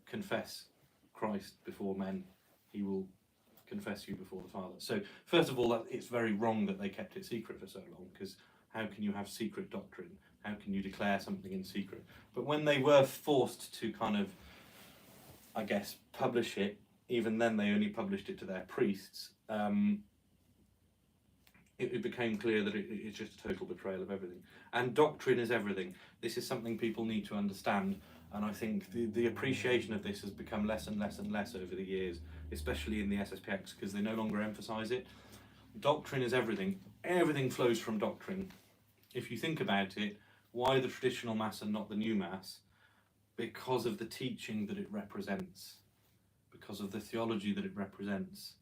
confess Christ before men, he will confess you before the Father. So first of all, it's very wrong that they kept it secret for so long, because how can you have secret doctrine? How can you declare something in secret? But when they were forced to kind of, I guess, publish it, even then they only published it to their priests, it became clear that it's just a total betrayal of everything. And doctrine is everything. This is something people need to understand, and I think the appreciation of this has become less and less and less over the years, especially in the SSPX, because they no longer emphasise it. Doctrine is everything. Everything flows from doctrine. If you think about it, why the traditional Mass and not the new Mass? Because of the teaching that it represents, because of the theology that it represents.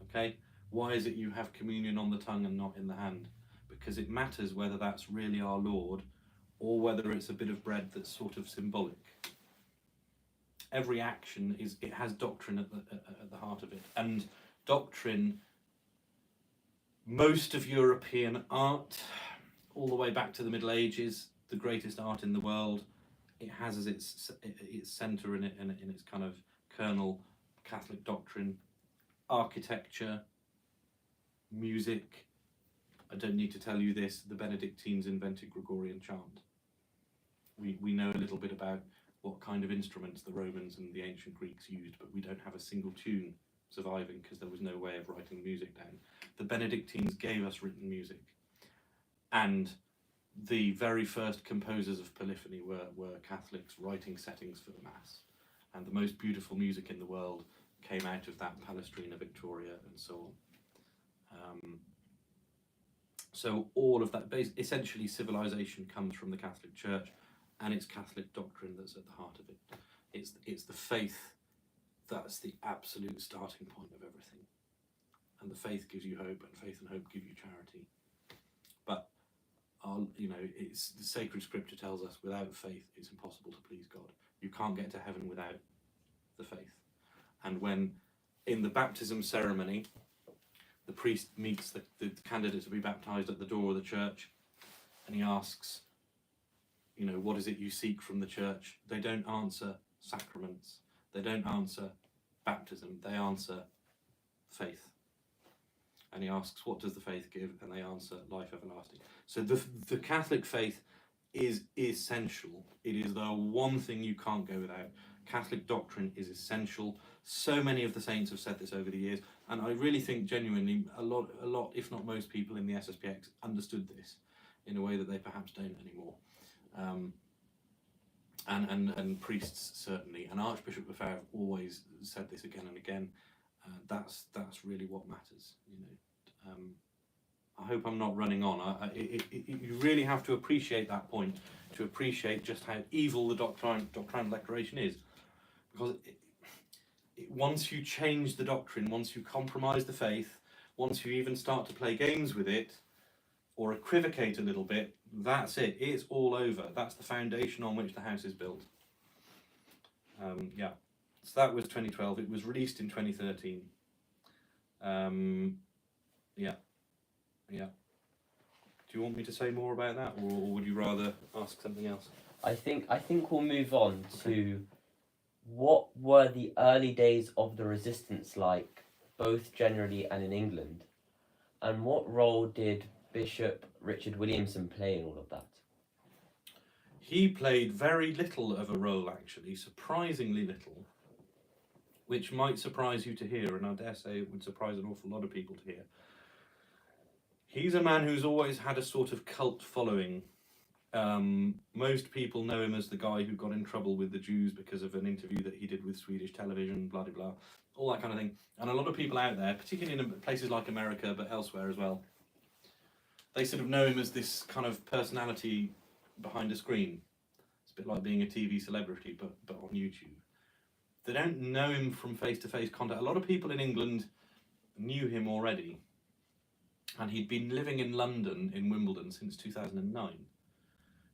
Okay? Why is it you have communion on the tongue and not in the hand? Because it matters whether that's really our Lord or whether it's a bit of bread that's sort of symbolic. Every action it has doctrine at the heart of it. And doctrine, most of European art, all the way back to the Middle Ages, the greatest art in the world, it has as its centre in its kind of kernel Catholic doctrine. Architecture, music. I don't need to tell you this, the Benedictines invented Gregorian chant. We know a little bit about what kind of instruments the Romans and the ancient Greeks used, but we don't have a single tune surviving because there was no way of writing music down. The Benedictines gave us written music, and the very first composers of polyphony were Catholics writing settings for the Mass, and the most beautiful music in the world came out of that Palestrina Victoria and so on. So all of that, essentially civilization comes from the Catholic Church, and it's Catholic doctrine that's at the heart of it. It's the faith that's the absolute starting point of everything. And the faith gives you hope, and faith and hope give you charity. But it's the sacred scripture tells us without faith it's impossible to please God. You can't get to heaven without the faith. And when in the baptism ceremony the priest meets the candidate to be baptized at the door of the church, and he asks, what is it you seek from the church? They don't answer sacraments, they don't answer baptism, they answer faith. And he asks, what does the faith give? And they answer, life everlasting. So the Catholic faith is essential. It is the one thing you can't go without. Catholic doctrine is essential. So many of the saints have said this over the years, and I really think genuinely a lot, if not most people in the SSPX understood this in a way that they perhaps don't anymore. And priests certainly, and Archbishop Lefebvre have always said this again and again. That's really what matters, I hope I'm not running on. You really have to appreciate that point to appreciate just how evil the doctrinal declaration is, because once you change the doctrine, once you compromise the faith, once you even start to play games with it or equivocate a little bit, that's it. It's all over. That's the foundation on which the house is built. So that was 2012. It was released in 2013. Do you want me to say more about that, or would you rather ask something else? I think we'll move on to what were the early days of the resistance like, both generally and in England, and what role did Bishop Richard Williamson play in all of that? He played very little of a role, actually, surprisingly little, which might surprise you to hear, and I dare say it would surprise an awful lot of people to hear. He's a man who's always had a sort of cult following. Most people know him as the guy who got in trouble with the Jews because of an interview that he did with Swedish television, blah, blah, blah, all that kind of thing. And a lot of people out there, particularly in places like America, but elsewhere as well, they sort of know him as this kind of personality behind a screen. It's a bit like being a TV celebrity, but on YouTube. They don't know him from face-to-face contact. A lot of people in England knew him already, and he'd been living in London, in Wimbledon, since 2009.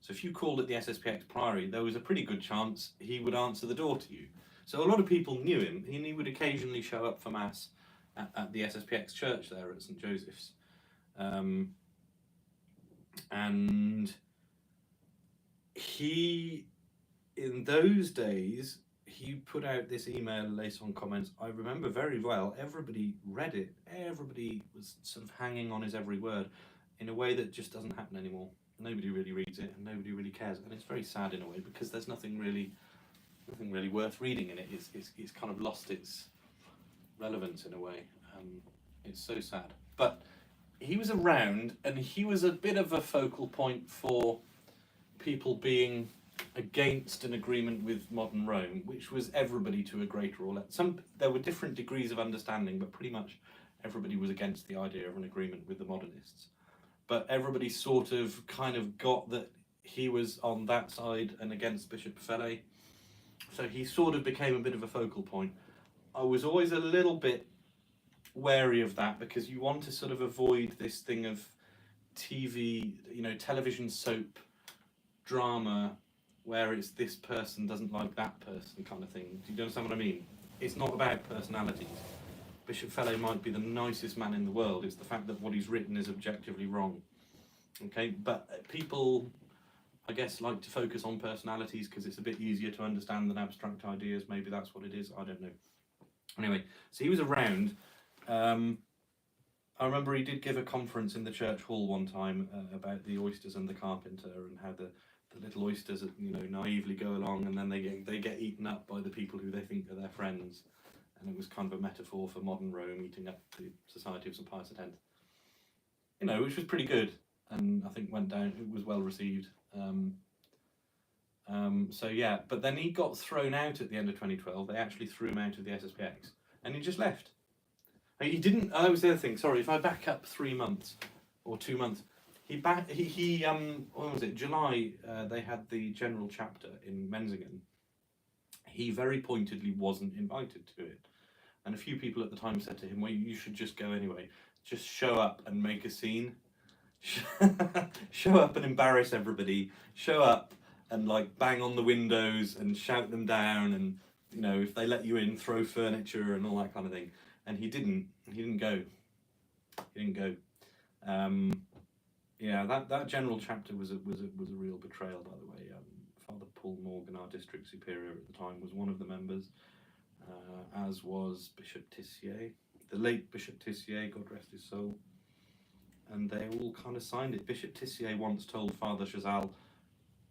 So if you called at the SSPX Priory, there was a pretty good chance he would answer the door to you. So a lot of people knew him, and he would occasionally show up for Mass at the SSPX church there at St Joseph's. And he, in those days, he put out this email later on comments. I remember very well. Everybody read it. Everybody was sort of hanging on his every word in a way that just doesn't happen anymore. Nobody really reads it and nobody really cares. And it's very sad in a way because there's nothing really worth reading in it. It's kind of lost its relevance in a way. It's so sad. But he was around and he was a bit of a focal point for people being against an agreement with modern Rome, which was everybody to a greater or less. There were different degrees of understanding, but pretty much everybody was against the idea of an agreement with the modernists. But everybody sort of kind of got that he was on that side and against Bishop Felley. So he sort of became a bit of a focal point. I was always a little bit wary of that because you want to sort of avoid this thing of TV, television soap drama where it's this person doesn't like that person kind of thing. Do you understand what I mean? It's not about personalities. Bishop Felley might be the nicest man in the world. It's the fact that what he's written is objectively wrong. Okay, but people, I guess, like to focus on personalities because it's a bit easier to understand than abstract ideas. Maybe that's what it is. I don't know. Anyway, so he was around. I remember he did give a conference in the church hall one time about the oysters and the carpenter and how the little oysters, naively go along and then they get eaten up by the people who they think are their friends. And it was kind of a metaphor for modern Rome eating up the society of St. Pius X. Which was pretty good, and I think went down. It was well received. So yeah, but then he got thrown out at the end of 2012. They actually threw him out of the SSPX, and he just left. He didn't. That was the other thing. Sorry, if I back up 3 months or 2 months, when was it? July. They had the general chapter in Menzingen. He very pointedly wasn't invited to it. And a few people at the time said to him, well, you should just go anyway. Just show up and make a scene. Show up and embarrass everybody. Show up and bang on the windows and shout them down. And, if they let you in, throw furniture and all that kind of thing. And he didn't go. That general chapter was a real betrayal, by the way. Father Paul Morgan, our district superior at the time, was one of the members, as was Bishop Tissier, the late Bishop Tissier, God rest his soul. And they all kind of signed it. Bishop Tissier once told Father Chazal,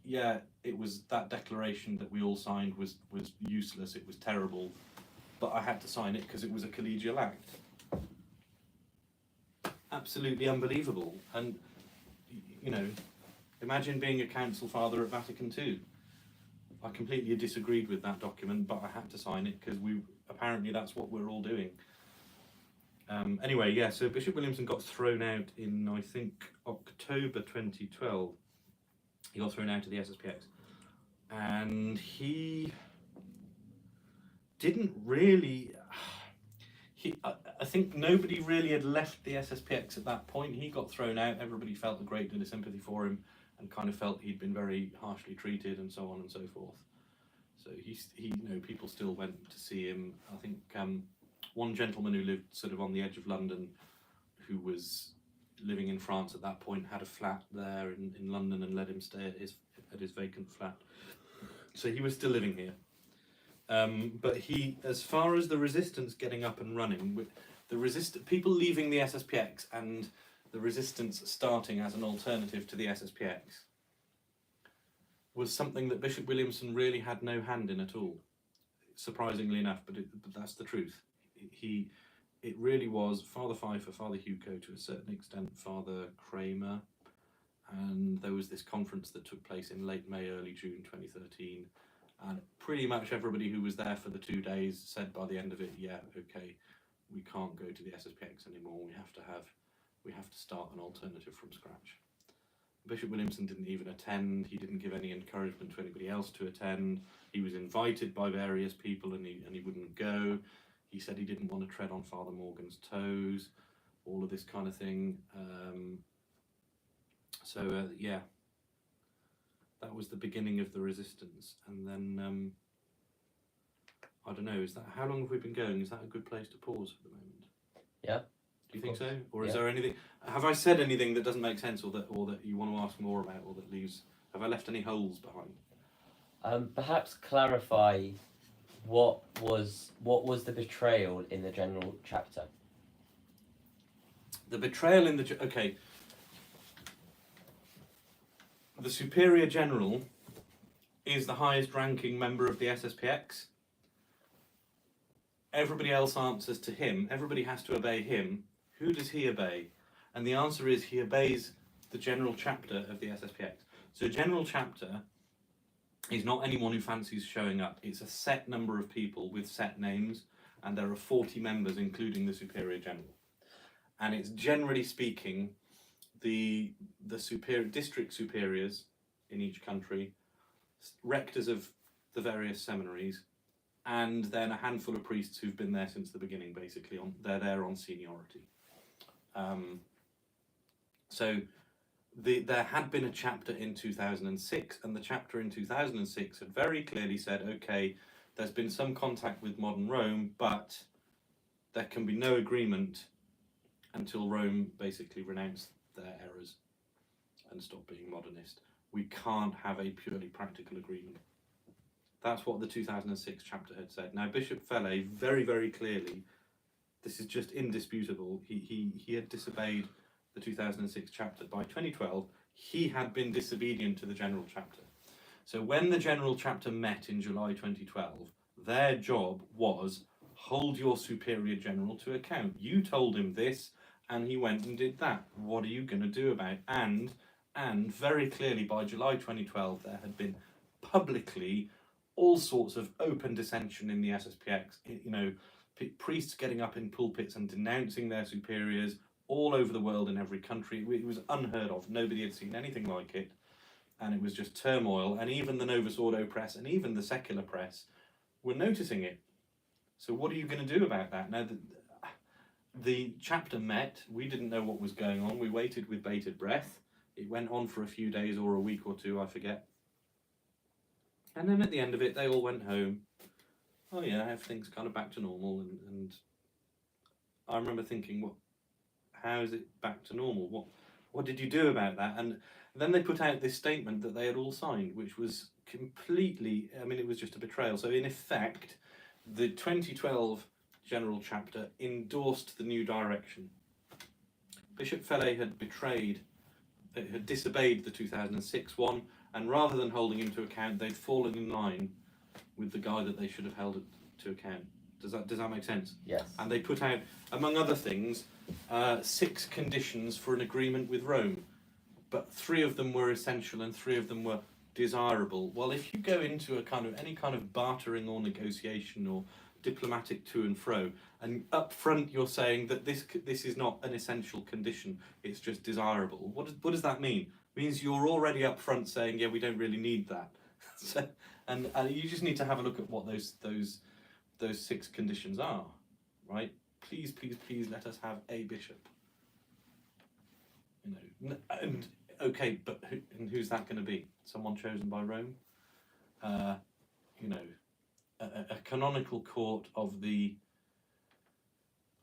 it was that declaration that we all signed was useless, it was terrible, but I had to sign it because it was a collegial act. Absolutely unbelievable. And, imagine being a council father at Vatican II. I completely disagreed with that document, but I had to sign it because apparently that's what we're all doing. So Bishop Williamson got thrown out in, I think, October 2012. He got thrown out of the SSPX. And he didn't really... I think nobody really had left the SSPX at that point. He got thrown out. Everybody felt a great deal of sympathy for him and kind of felt he'd been very harshly treated and so on and so forth. So people still went to see him. I think one gentleman who lived sort of on the edge of London, who was living in France at that point, had a flat there in London and let him stay at his vacant flat. So he was still living here. But as far as the resistance getting up and running, with people leaving the SSPX and the resistance starting as an alternative to the SSPX, was something that Bishop Williamson really had no hand in at all. Surprisingly enough, but that's the truth. It really was Father Pfeiffer, Father Hewko, to a certain extent, Father Kramer, and there was this conference that took place in late May, early June 2013. And pretty much everybody who was there for the 2 days said by the end of it, okay, we can't go to the SSPX anymore. We have to start an alternative from scratch. Bishop Williamson didn't even attend. He didn't give any encouragement to anybody else to attend. He was invited by various people and he wouldn't go. He said he didn't want to tread on Father Morgan's toes, all of this kind of thing. That was the beginning of the resistance. And then, I don't know, how long have we been going? Is that a good place to pause at the moment? Yeah. Do you think so? Or is there anything, have I said anything that doesn't make sense or that you want to ask more about or that leaves Have I left any holes behind? Perhaps clarify what was the betrayal in the general chapter? The betrayal in the... Okay. The Superior General is the highest ranking member of the SSPX. Everybody else answers to him. Everybody has to obey him. Who does he obey? And the answer is he obeys the General Chapter of the SSPX. So General Chapter is not anyone who fancies showing up. It's a set number of people with set names, and there are 40 members, including the Superior General. And it's generally speaking the district superiors in each country, rectors of the various seminaries, and then a handful of priests who've been there since the beginning, basically. They're there on seniority. So there had been a chapter in 2006, and the chapter in 2006 had very clearly said, okay, there's been some contact with modern Rome, but there can be no agreement until Rome basically renounced their errors and stopped being modernist. We can't have a purely practical agreement. That's what the 2006 chapter had said. Now, Bishop Fellay very, very clearly, this is just indisputable, he had disobeyed the 2006 chapter. By 2012, he had been disobedient to the general chapter. So when the general chapter met in July 2012, their job was hold your superior general to account. You told him this, and he went and did that. What are you going to do about it? And very clearly by July 2012, there had been publicly all sorts of open dissension in the SSPX. You know, priests getting up in pulpits and denouncing their superiors all over the world in every country. It was unheard of. Nobody had seen anything like it. And it was just turmoil. And even the Novus Ordo press and even the secular press were noticing it. So what are you going to do about that? Now, the chapter met. We didn't know what was going on. We waited with bated breath. It went on for a few days or a week or two, I forget. And then at the end of it, they all went home. Oh yeah, everything's kind of back to normal. And I remember thinking, how is it back to normal? What did you do about that? And then they put out this statement that they had all signed, which was completely, I mean, it was just a betrayal. So in effect, the 2012 General Chapter endorsed the new direction. Bishop Fellay had disobeyed the 2006 one, and rather than holding him to account, they'd fallen in line with the guy that they should have held to account. Does that make sense? Yes. And they put out, among other things, 6 conditions for an agreement with Rome, but 3 of them were essential and 3 of them were desirable. Well, if you go into any kind of bartering or negotiation or diplomatic to and fro, and up front you're saying that this is not an essential condition, it's just desirable. What does that mean? It means you're already up front saying, yeah, we don't really need that. So, and you just need to have a look at what those 6 conditions are, right? Please, please, please let us have a bishop. You know, and okay, but who's that going to be? Someone chosen by Rome? You know, a canonical court of the,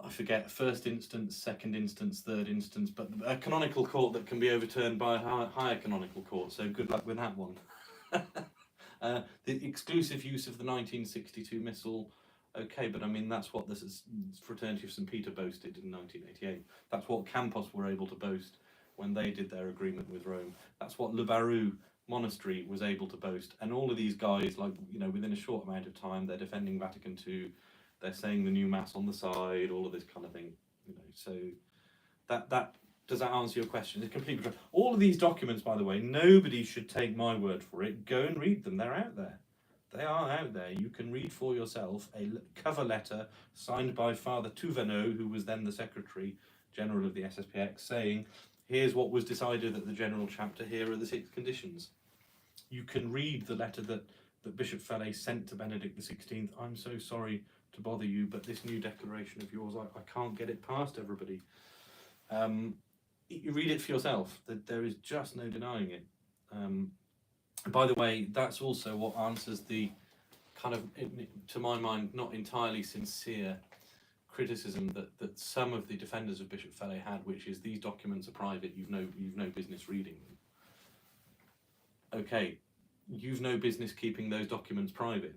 I forget, first instance, second instance, third instance, but a canonical court that can be overturned by a higher canonical court. So good luck with that one. The exclusive use of the 1962 missal. Okay, but I mean, that's what the Fraternity of St. Peter boasted in 1988. That's what Campos were able to boast when they did their agreement with Rome. That's what Le Barroux Monastery was able to boast. And all of these guys, like, you know, within a short amount of time, they're defending Vatican II, they're saying the new Mass on the side, all of this kind of thing. You know, so that does that answer your question? It's completely true. All of these documents, by the way, nobody should take my word for it. Go and read them. They're out there. They are out there. You can read for yourself a cover letter signed by Father Touvenot, who was then the Secretary General of the SSPX, saying, here's what was decided at the General Chapter, here are the 6 conditions. You can read the letter that Bishop Fellay sent to Benedict XVI. I'm so sorry to bother you, but this new declaration of yours, I can't get it past everybody. You read it for yourself. There is just no denying it. By the way, that's also what answers the kind of, to my mind, not entirely sincere criticism that some of the defenders of Bishop Fellay had, which is these documents are private, you've no business reading okay, you've no business keeping those documents private.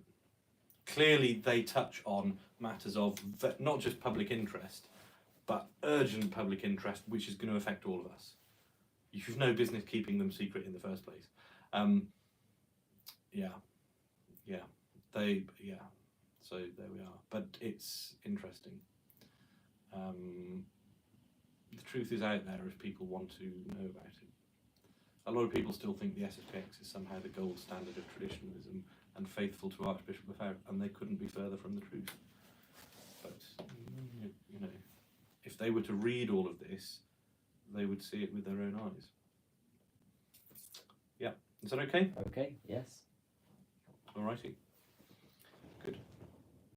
Clearly, they touch on matters of not just public interest, but urgent public interest, which is going to affect all of us. You've no business keeping them secret in the first place. So there we are. But it's interesting. The truth is out there if people want to know about it. A lot of people still think the SSPX is somehow the gold standard of traditionalism and faithful to Archbishop Lefebvre, and they couldn't be further from the truth. But, you know, if they were to read all of this, they would see it with their own eyes. Yeah, is that okay? Okay, yes. Alrighty.